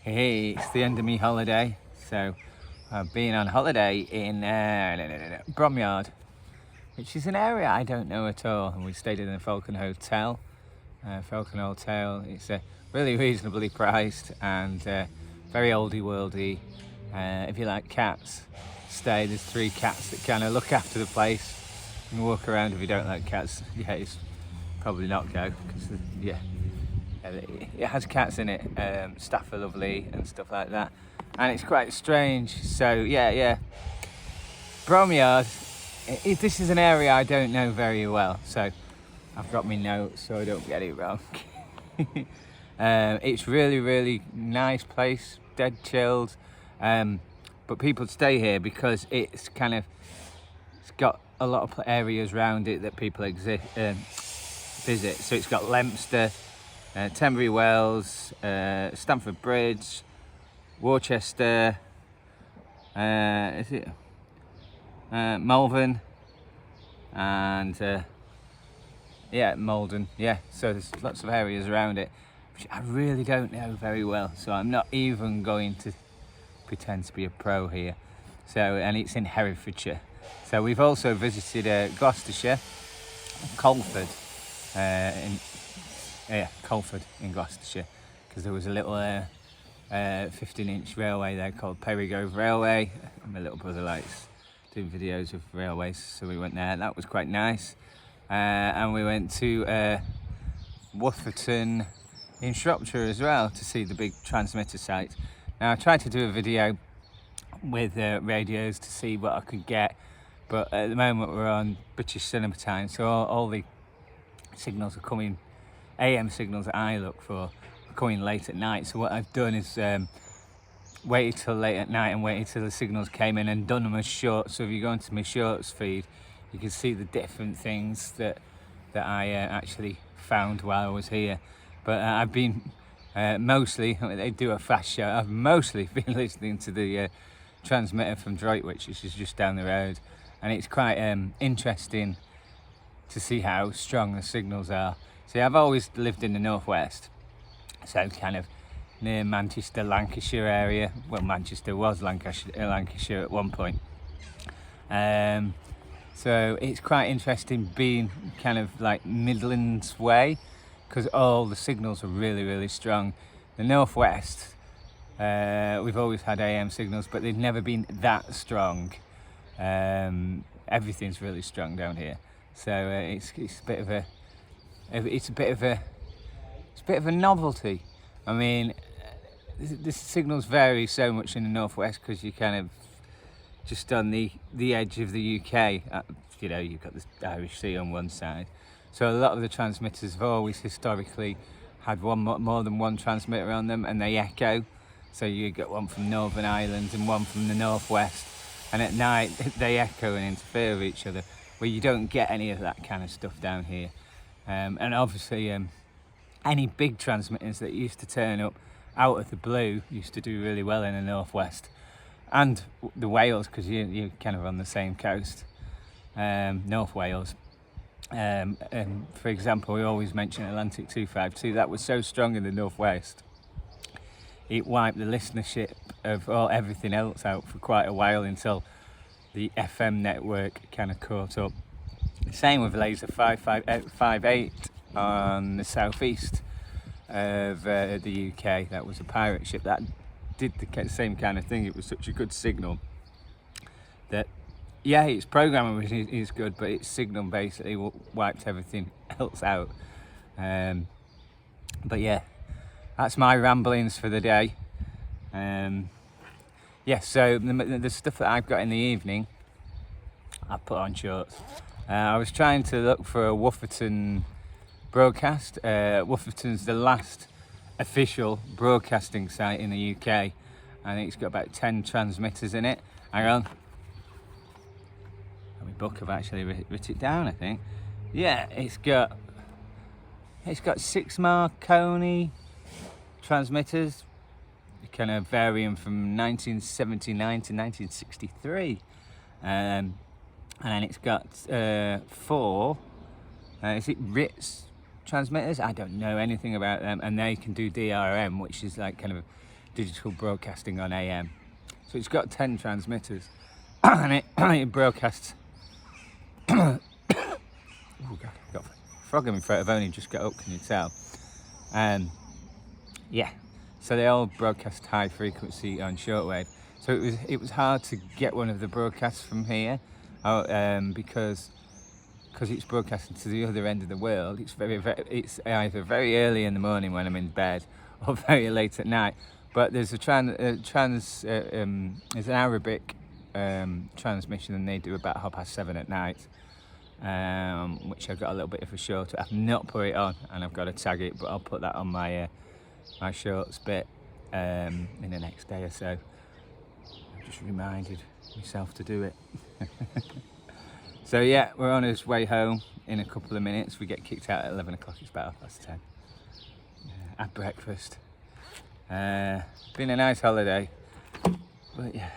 Hey, it's the end of me holiday, so I've been on holiday in Bromyard, which is an area I don't know at all, and we stayed in the Falcon Hotel. It's really reasonably priced and very oldie worldy. If you like cats, there's 3 cats that kind of look after the place. You can walk around. If you don't like cats, it's probably not go, because it has cats in it. Staff are lovely and stuff like that, and it's quite strange. So yeah, Bromyard. This is an area I don't know very well, so I've got my notes so I don't get it wrong. It's really nice place, dead chilled, but people stay here because it's got a lot of areas around it that people visit. So it's got Leominster, Tenbury Wells, Stamford Bridge, Worcester, Malvern, and Malden. Yeah, so there's lots of areas around it, which I really don't know very well. So I'm not even going to pretend to be a pro here. And it's in Herefordshire. So we've also visited Gloucestershire, Colford, Colford in Gloucestershire, because there was a little 15-inch railway there called Perigove Railway. My little brother likes doing videos of railways, so we went there. That was quite nice. And we went to woofferton in Shropshire as well to see the big transmitter site. Now I tried to do a video with radios to see what I could get, but at the moment we're on British cinema time, so all the signals are coming, AM signals that I look for are coming late at night. So what I've done is waited till late at night and waited till the signals came in and done them as shorts. So if you go into my shorts feed, you can see the different things that I actually found while I was here. But I've been mostly, they do a fast show, I've mostly been listening to the transmitter from Droitwich, which is just down the road, and it's quite interesting to see how strong the signals are. See, I've always lived in the northwest, so kind of near Manchester, Lancashire area. Well, Manchester was Lancashire at one point. So it's quite interesting being kind of like Midlands way, because all the signals are really strong. The northwest, we've always had AM signals, but they've never been that strong. Everything's really strong down here, so it's a bit of a novelty. I mean, the signals vary so much in the northwest because you're kind of just on the edge of the UK. You've got the Irish Sea on one side, so a lot of the transmitters have always historically had more than one transmitter on them, and they echo. So you get one from Northern Ireland and one from the northwest, and at night they echo and interfere with each other, where you don't get any of that kind of stuff down here. And obviously any big transmitters that used to turn up out of the blue used to do really well in the northwest and the Wales, because you're kind of on the same coast, North Wales. For example, we always mention Atlantic 252. That was so strong in the northwest, it wiped the listenership of everything else out for quite a while until the FM network kind of caught up. Same with Laser 558 on the southeast of the UK. That was a pirate ship that did the same kind of thing. It was such a good signal that, its programming is good, but its signal basically wiped everything else out. But yeah, that's my ramblings for the day. So the stuff that I've got in the evening, I put on shorts. I was trying to look for a woofferton broadcast. Woofferton's the last official broadcasting site in the UK. I think it's got about 10 transmitters in it. Hang on. My book have actually written it down, I think. Yeah, it's got 6 Marconi transmitters, kind of varying from 1979 to 1963. And then it's got 4, is it Ritz transmitters? I don't know anything about them, and they can do DRM, which is like kind of digital broadcasting on AM. So it's got 10 transmitters and it broadcasts. Oh God, I've got a frog in my throat. I've only just got up, can you tell? Yeah, so they all broadcast high frequency on shortwave. So it was hard to get one of the broadcasts from here because it's broadcasting to the other end of the world. It's it's either very early in the morning when I'm in bed or very late at night. But there's there's an Arabic transmission, and they do about 7:30 at night, which I've got a little bit of a short. I've not put it on, and I've got to tag it, but I'll put that on my my shorts bit in the next day or so. I've just reminded myself to do it. So yeah, we're on his way home in a couple of minutes. We get kicked out at 11 o'clock. It's about 10:30. At breakfast. Been a nice holiday, but yeah,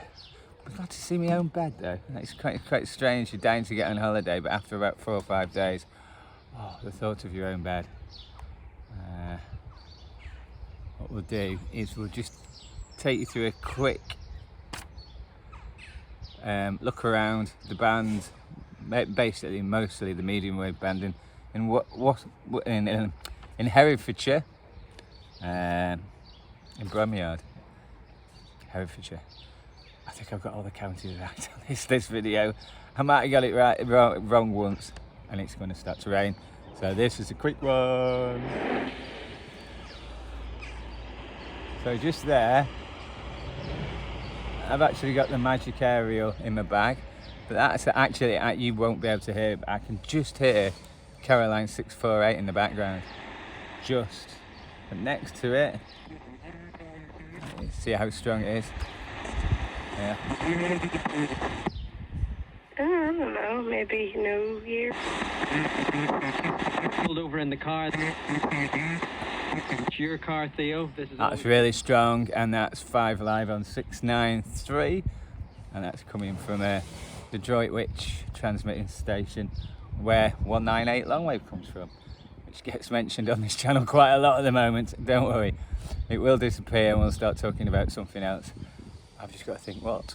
I'm glad to see my own bed though. It's quite strange. You're dying to get on holiday, but after about 4 or 5 days, the thought of your own bed. What we'll do is we'll just take you through a quick look around the band, basically mostly the medium wave band in Herefordshire. In Bromyard, Herefordshire. I think I've got all the counties right on this video. I might have got it wrong once, and it's going to start to rain. So this is a quick one. So just there, I've actually got the magic aerial in my bag, but that's actually, you won't be able to hear it, but I can just hear Caroline 648 in the background. Just. But next to it, see how strong it is. Yeah. I don't know, maybe New Year. Pulled over in the car. It's your car, Theo. That's really strong, and that's 5 live on 693, and that's coming from the Droitwich transmitting station, where 198 longwave comes from, which gets mentioned on this channel quite a lot at the moment. Don't worry, it will disappear and we'll start talking about something else. I've just got to think what.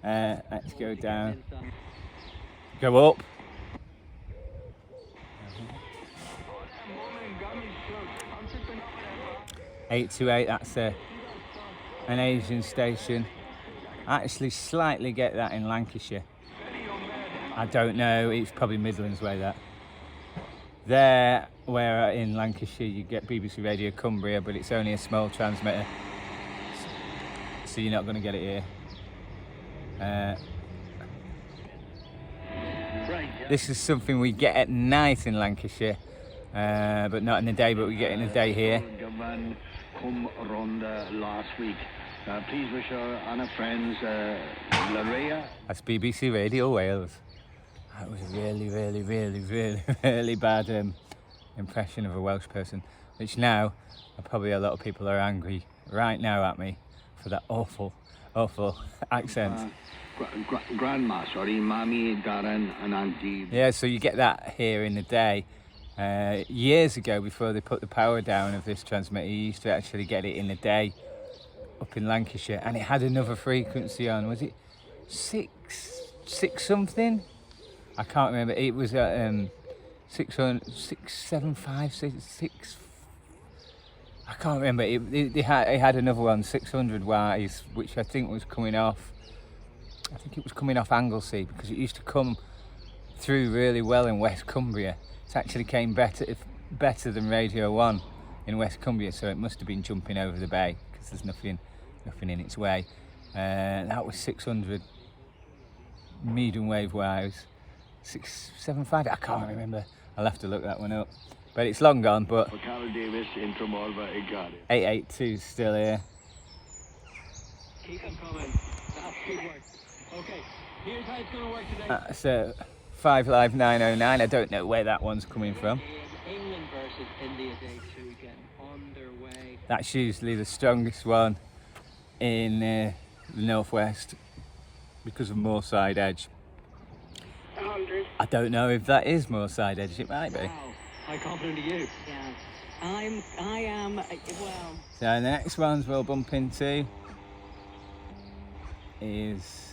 Let's go down, go up. 828, that's an Asian station. I actually slightly get that in Lancashire. I don't know, it's probably Midlands way that. There, where in Lancashire you get BBC Radio Cumbria, but it's only a small transmitter, so you're not going to get it here. This is something we get at night in Lancashire, but not in the day, but we get it in the day here. Last week. Please wish Anna friends That's BBC Radio Wales. That was a really bad impression of a Welsh person, which now probably a lot of people are angry right now at me for that awful accent. Grandma, sorry, Mommy, Darren and Auntie. Yeah, so you get that here in the day. Years ago, before they put the power down of this transmitter, you used to actually get it in the day up in Lancashire, and it had another frequency on. Was it six something? I can't remember. It was at 675, 6. I can't remember. It had another one, 600 wise, which I think was coming off. I think it was coming off Anglesey, because it used to come through really well in West Cumbria. It actually came better than Radio 1 in West Cumbria, so it must have been jumping over the bay because there's nothing in its way. That was 600 medium wave wise. 675, I can't remember. I'll have to look that one up. But it's long gone, but 882 is still here. Keep them coming. That's good work. Okay, here's how it's going to work today. That's 5 Live 909. I don't know where that one's coming from. England versus India Day 2 getting underway. That's usually the strongest one in the northwest because of Moorside Edge. 100. I don't know if that is Moorside Edge. It might be. Wow, how confident are you? Yeah, I am, well, So the next ones we'll bump into is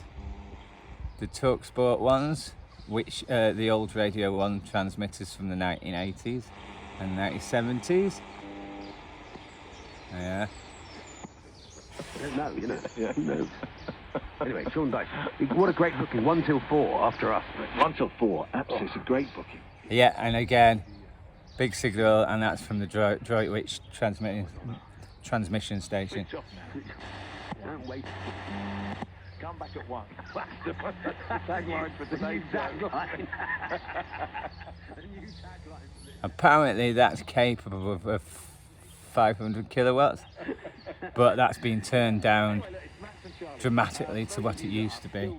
the TalkSport ones, which the old Radio 1 transmitters from the 1980s and 1970s. Yeah. No, you know. Yeah, no. Anyway, Sean Dyche, what a great booking. 1 till 4 after us. 1 till 4, absolutely, it's a great booking. Yeah, and again, big signal, and that's from the Droitwich transmission station. Don't wait. Come back at 1. That's the tagline for today's tagline. Apparently that's capable of 500 kilowatts, but that's been turned down dramatically to what it used to be.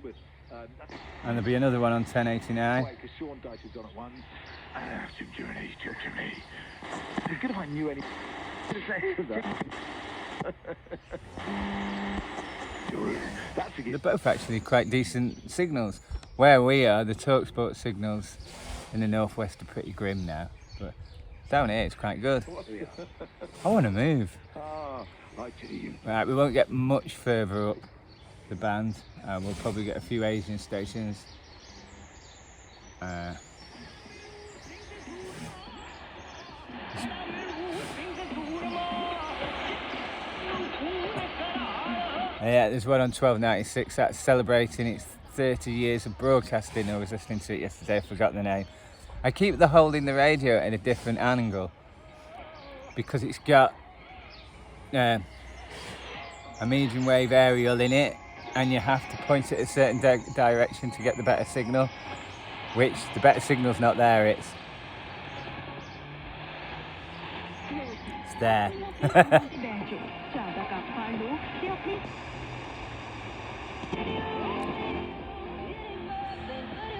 And there'll be another one on 1089. Because Sean Dyche has gone at 1. Talk to me. It's good if I knew anything to say to that. They're both actually quite decent signals. Where we are, the TalkSport signals in the northwest are pretty grim now, but down here it's quite good. I want to move. Right, we won't get much further up the band. We'll probably get a few Asian stations. Yeah, there's one on 1296 that's celebrating its 30 years of broadcasting. I was listening to it yesterday, I forgot the name. I keep holding the radio at a different angle because it's got a medium wave aerial in it, and you have to point it a certain direction to get the better signal, which the better signal's not there. It's there.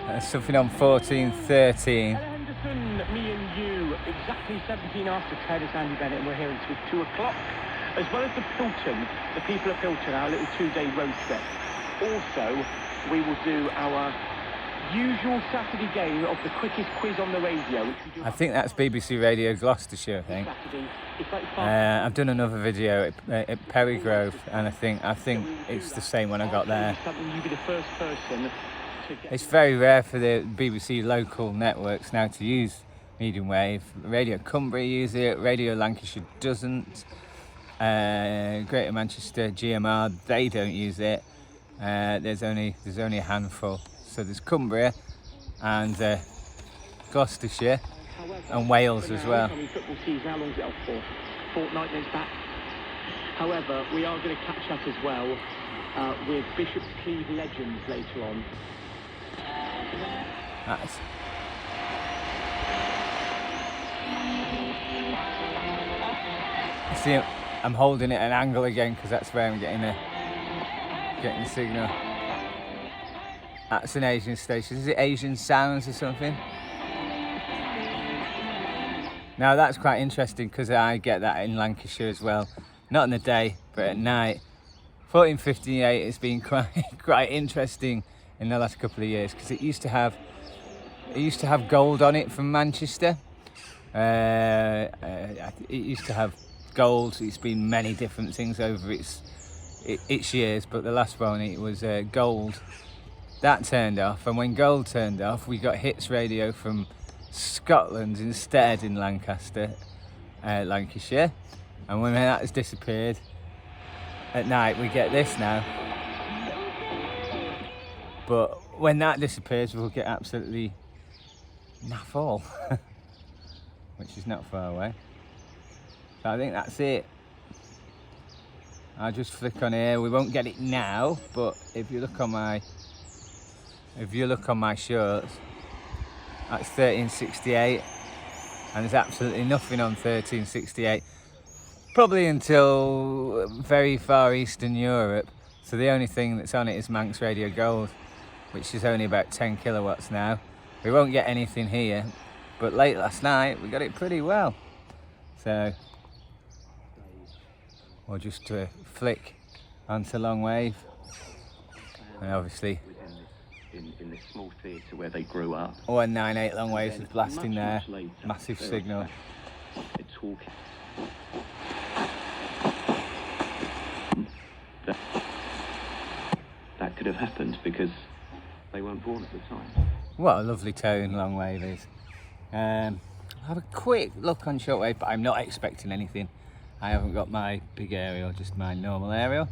There's something on 1413. Henderson, me and you, exactly 17 after 10 is Andy Bennett, and we're here until 2 o'clock. As well as the Pilton, the people of Pilton, our little 2-day road trip. Also, we will do our usual Saturday game of the quickest quiz on the radio. Which we do I think that's BBC Radio Gloucestershire, I think. Saturday. It's like I've done another video at Perrygrove, and I think it's the same one I got there. Something you'll be the first person to get. It's very rare for the BBC local networks now to use medium wave. Radio Cumbria use it, Radio Lancashire doesn't. Greater Manchester, GMR, they don't use it. There's only a handful. So there's Cumbria and Gloucestershire and Wales as well. Football season, how long is it off for? Fortnight, then it's back. However, we are going to catch up as well with Bishop's Cleeve Legends later on. That's see, I'm holding it at an angle again because that's where I'm getting the signal. That's an Asian station. Is it Asian Sounds or something? Now that's quite interesting because I get that in Lancashire as well. Not in the day, but at night. 1458 has been quite interesting in the last couple of years because it used to have gold on it from Manchester. It used to have gold. It's been many different things over its years, but the last one it was gold. That turned off, and when gold turned off, we got hits radio from Scotland instead in Lancashire. And when that has disappeared, at night we get this now. But when that disappears, we'll get absolutely naff all, which is not far away. So I think that's it. I'll just flick on here. We won't get it now, but if you look on my shorts, that's 1368, and there's absolutely nothing on 1368, probably until very far Eastern Europe. So the only thing that's on it is Manx Radio Gold, which is only about 10 kilowatts now. We won't get anything here, but late last night we got it pretty well. So we'll just flick onto long wave, and obviously in this small theatre where they grew up. 198 long waves is blasting there, massive signal. It's talking. have happened because they weren't born at the time. What a lovely tone long wave is. I'll have a quick look on shortwave, but I'm not expecting anything. I haven't got my big aerial, just my normal aerial.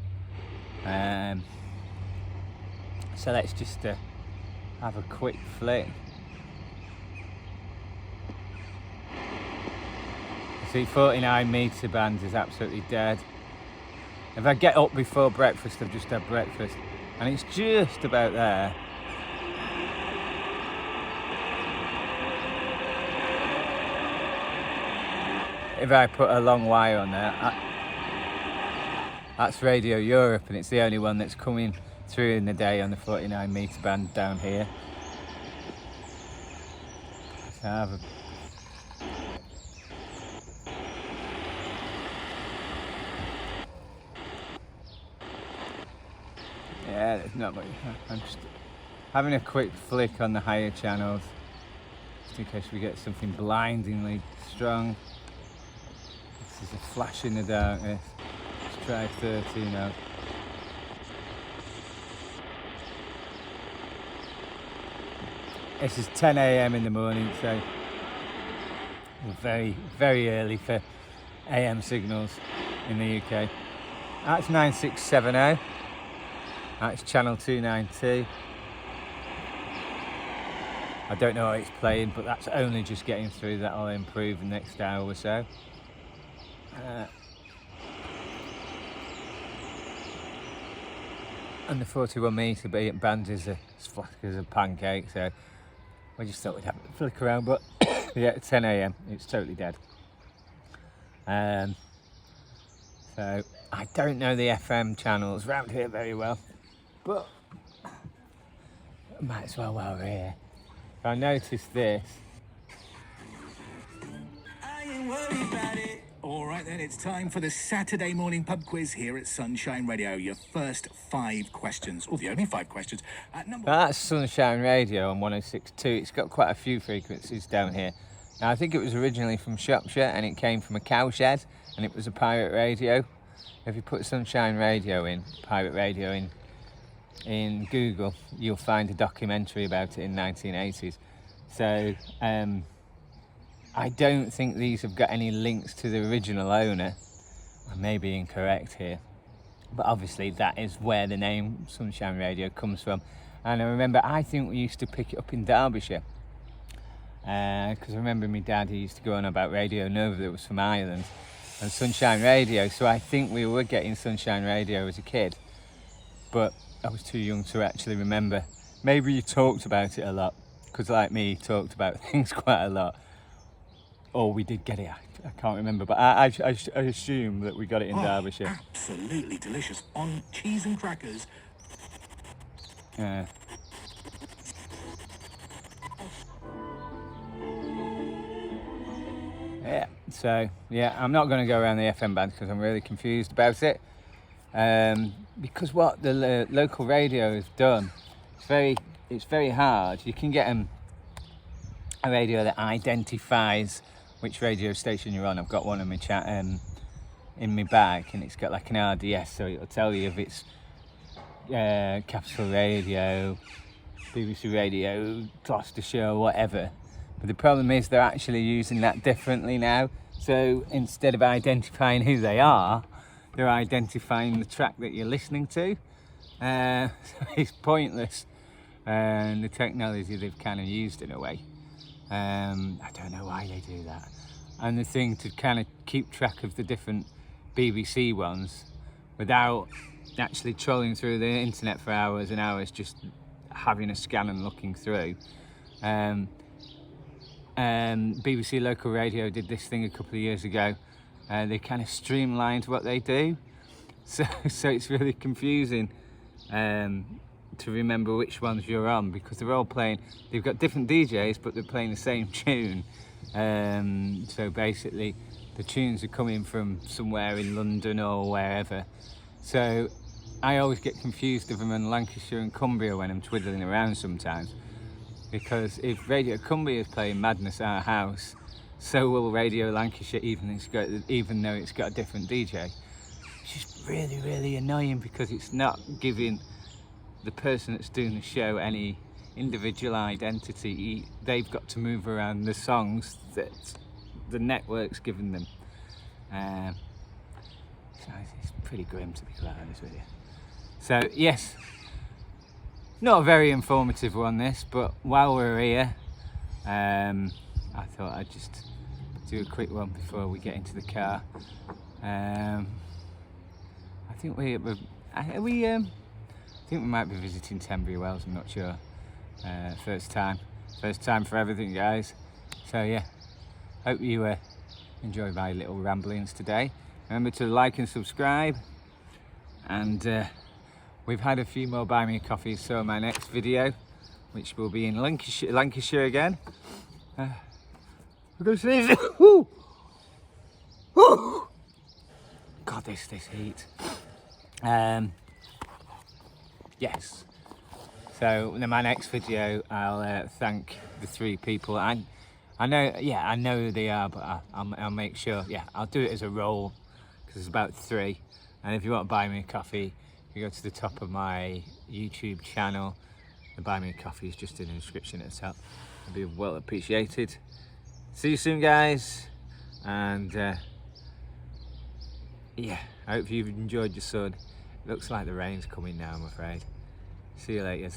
So let's just have a quick flick. See, 49 metre bands is absolutely dead. If I get up before breakfast, I've just had breakfast, and it's just about there. If I put a long wire on there, that's Radio Europe, and it's the only one that's coming through in the day on the 49 metre band down here. So I have a yeah, there's not much. I'm just having a quick flick on the higher channels, just in case we get something blindingly strong. This is a flash in the darkness. Let's try 30 now. This is 10 AM in the morning, so very, very early for AM signals in the UK. That's 9670. That's channel 292. I don't know how it's playing, but that's only just getting through. That'll improve the next hour or so. And the 41 metre band is as flat as a pancake, so we just thought we'd have a flick around, but yeah, at 10 AM, it's totally dead. So I don't know the FM channels around here very well, but I might as well while we're here. I noticed this. I ain't worried about it. All right then, it's time for the Saturday morning pub quiz here at Sunshine Radio. Your first 5 questions, or the only 5 questions. That's Sunshine Radio on 106.2. It's got quite a few frequencies down here. Now, I think it was originally from Shropshire, and it came from a cowshed, and it was a pirate radio. If you put Sunshine Radio in, pirate radio in Google, you'll find a documentary about it in 1980s. So I don't think these have got any links to the original owner. I may be incorrect here, but obviously that is where the name Sunshine Radio comes from. And I remember, I think we used to pick it up in Derbyshire, because I remember my dad, he used to go on about Radio Nova that was from Ireland, and Sunshine Radio. So I think we were getting Sunshine Radio as a kid, but I was too young to actually remember. Maybe you talked about it a lot, because like me, you talked about things quite a lot. Or we did get it, I can't remember, but I assume that we got it in Derbyshire. Absolutely delicious on cheese and crackers. Yeah, so yeah, I'm not going to go around the FM band because I'm really confused about it. Because what the local radio has done, it's very hard. You can get a radio that identifies which radio station you're on. I've got one in my in my bag, and it's got like an RDS, so it'll tell you if it's Capital Radio, BBC Radio, Gloucestershire, whatever. But the problem is they're actually using that differently now. So instead of identifying who they are, they're identifying the track that you're listening to. So it's pointless, and the technology they've kind of used in a way. I don't know why they do that. And the thing to kind of keep track of the different BBC ones without actually trolling through the internet for hours and hours, just having a scan and looking through. BBC Local Radio did this thing a couple of years ago. They kind of streamlined what they do. So it's really confusing to remember which ones you're on, because they're all playing, they've got different DJs, but they're playing the same tune. So basically the tunes are coming from somewhere in London or wherever. So I always get confused if I'm in Lancashire and Cumbria when I'm twiddling around sometimes, because if Radio Cumbria is playing Madness Our House, so will Radio Lancashire, even though it's got a different DJ. It's just really, really annoying, because it's not giving the person that's doing the show any individual identity. They've got to move around the songs that the network's given them. So it's pretty grim, to be quite honest with you. So yes, not a very informative one this, but while we're here, I thought I'd just do a quick one before we get into the car. I think we might be visiting Tenbury Wells, I'm not sure. First time for everything, guys. So yeah, hope you enjoy my little ramblings today. Remember to like and subscribe, and we've had a few more buy me a coffees, so my next video, which will be in Lancashire again. We're going to sneeze. Woo! Woo! God, this heat. Yes. So in my next video, I'll thank the 3 people. I know who they are, but I'll make sure. Yeah, I'll do it as a roll because there's about 3. And if you want to buy me a coffee, you go to the top of my YouTube channel. The buy me a coffee is just in the description at the top. It'll be well appreciated. See you soon, guys. And yeah, I hope you've enjoyed your sun. Looks like the rain's coming now, I'm afraid. See you later.